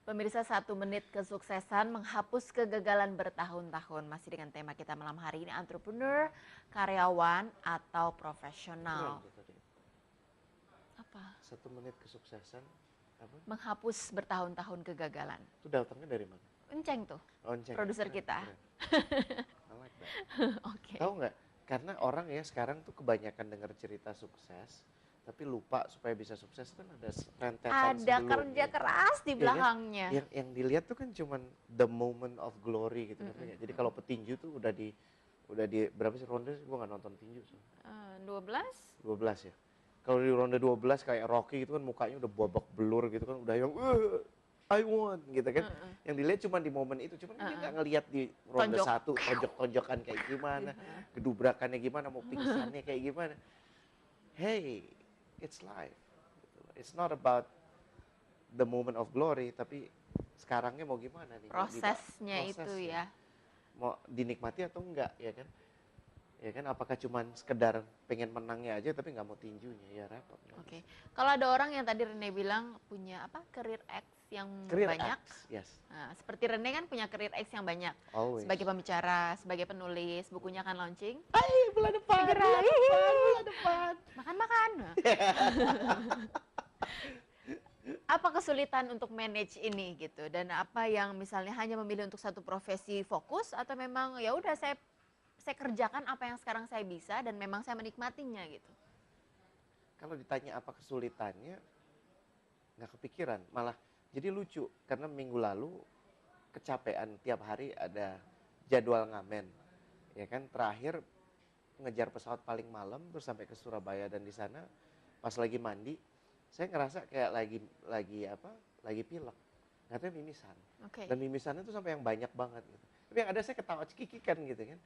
Pemirsa, 1 menit kesuksesan menghapus kegagalan bertahun-tahun. Masih dengan tema kita malam hari ini, entrepreneur, karyawan, atau profesional. Keren tuh tadi. Apa? 1 menit kesuksesan apa? Menghapus bertahun-tahun kegagalan. Itu datangnya dari mana? Enceng tuh, Lonceng. produser Keren, kita. keren. I like that. Oke. Tahu nggak? Karena orang ya sekarang tuh kebanyakan dengar cerita sukses, tapi lupa supaya bisa sukses kan ada rentetan Ada sebelumnya. kerja keras di Iya kan? belakangnya. Yang dilihat tuh kan cuman the moment of glory gitu. Jadi kalau petinju tuh udah di berapa sih ronde? Gue nggak nonton tinju. 12? 12 ya. Kalau di ronde 12 kayak Rocky gitu kan mukanya udah babak belur gitu kan, udah yang I won gitu kan. Yang dilihat cuma di momen itu, cuman dia nggak ngelihat di ronde Tonjok. 1 tonjok-tonjokan kayak gimana, gedubrakannya gimana, mau pingsannya kayak gimana. Hey, it's life. Gitu loh. It's not about the moment of glory, tapi sekarangnya mau gimana nih? Prosesnya itu Prosesnya. ya. Mau dinikmati atau enggak ya kan? Ya kan, apakah cuman sekedar pengen menangnya aja tapi nggak mau tinjunya, ya repot. Oke. Kalau ada orang yang tadi Rene bilang punya apa, career X yang Career banyak. X, yes. Nah, seperti Rene kan punya career X yang banyak. Always. Sebagai pembicara, sebagai penulis, bukunya akan launching. Hai, bulan depan, Segera. bulan depan. Makan-makan. Apa kesulitan untuk manage ini gitu? Dan apa yang misalnya hanya memilih untuk satu profesi fokus atau memang ya udah saya kerjakan apa yang sekarang saya bisa dan memang saya menikmatinya gitu. Kalau ditanya apa kesulitannya, nggak kepikiran. Malah jadi lucu, karena minggu lalu kecapean tiap hari ada jadwal ngamen. Ya kan, terakhir ngejar pesawat paling malam, terus sampai ke Surabaya, dan di sana pas lagi mandi, saya ngerasa kayak lagi pilek. Nggak mimisan. Oke. Dan mimisannya tuh sampai yang banyak banget gitu. Tapi yang ada saya ketawa cekikikan gitu kan.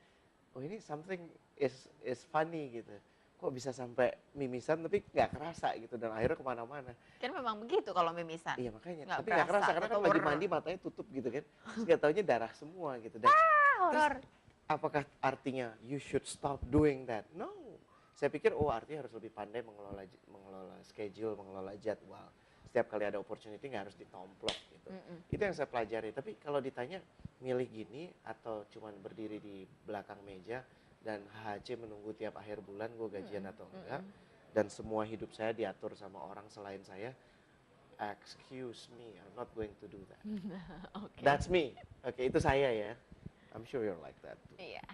Oh, ini something is funny gitu. Kok bisa sampai mimisan tapi nggak kerasa gitu, dan akhirnya kemana-mana. Kan memang begitu kalau mimisan. Iya makanya, Nggak tapi nggak kerasa karena kan lagi ketuker. mandi matanya tutup gitu kan. Terus nggak taunya darah semua gitu. Dan Horor. apakah artinya you should stop doing that? No. Saya pikir artinya harus lebih pandai mengelola schedule, mengelola jadwal. Setiap kali ada opportunity nggak harus ditomplok gitu. Itu yang saya pelajari. Tapi kalau ditanya milih gini atau cuman berdiri di belakang meja dan HC menunggu tiap akhir bulan gue gajian atau enggak, dan semua hidup saya diatur sama orang selain saya, excuse me, I'm not going to do that. Oke. That's me. Oke, itu saya ya. I'm sure you're like that too. Iya.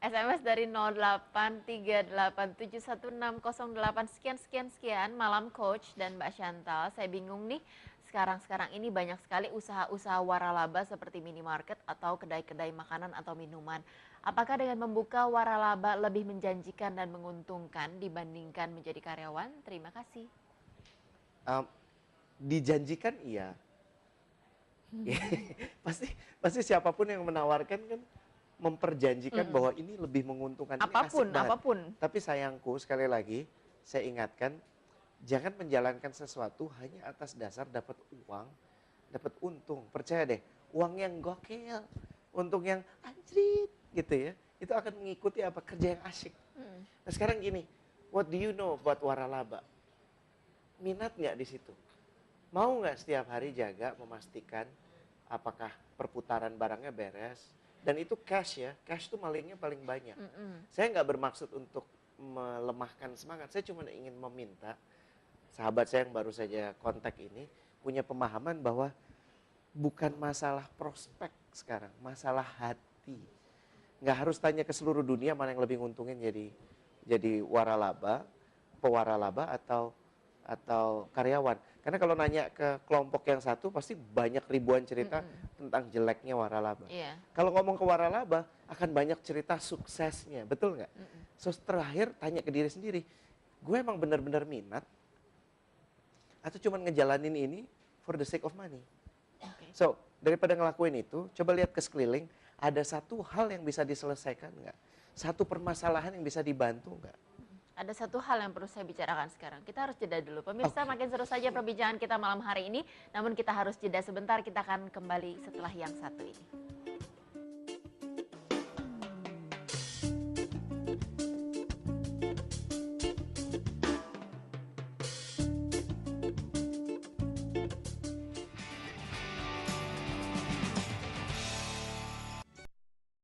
SMS dari 0838716008 sekian malam coach dan Mbak Chantal. Saya bingung nih, sekarang ini banyak sekali usaha-usaha waralaba seperti minimarket atau kedai-kedai makanan atau minuman. Apakah dengan membuka waralaba lebih menjanjikan dan menguntungkan dibandingkan menjadi karyawan? Terima kasih. Dijanjikan iya. pasti siapapun yang menawarkan kan memperjanjikan bahwa ini lebih menguntungkan, ini asik banget. Apapun. Tapi sayangku, sekali lagi saya ingatkan, jangan menjalankan sesuatu hanya atas dasar dapat uang, dapat untung. Percaya deh, uang yang gokil, untung yang anjrit gitu ya, itu akan mengikuti apa kerja yang asyik. Nah sekarang gini, what do you know buat waralaba? Minat nggak di situ? Mau nggak setiap hari jaga memastikan apakah perputaran barangnya beres? Dan itu cash ya, cash tuh malingnya paling banyak. Saya nggak bermaksud untuk melemahkan semangat, saya cuma ingin meminta sahabat saya yang baru saja kontak ini punya pemahaman bahwa bukan masalah prospek sekarang, masalah hati. Nggak harus tanya ke seluruh dunia mana yang lebih nguntungin jadi waralaba, pewaralaba atau karyawan. Karena kalau nanya ke kelompok yang satu pasti banyak ribuan cerita tentang jeleknya waralaba. Iya. Kalau ngomong ke waralaba akan banyak cerita suksesnya, betul nggak? So terakhir tanya ke diri sendiri, gue emang benar-benar minat atau cuman ngejalanin ini for the sake of money? Okay. So daripada ngelakuin itu, coba lihat ke sekeliling, ada satu hal yang bisa diselesaikan nggak? Satu permasalahan yang bisa dibantu nggak? Ada satu hal yang perlu saya bicarakan sekarang. Kita harus jeda dulu. Pemirsa, makin seru saja perbincangan kita malam hari ini. Namun kita harus jeda sebentar. Kita akan kembali setelah yang satu ini.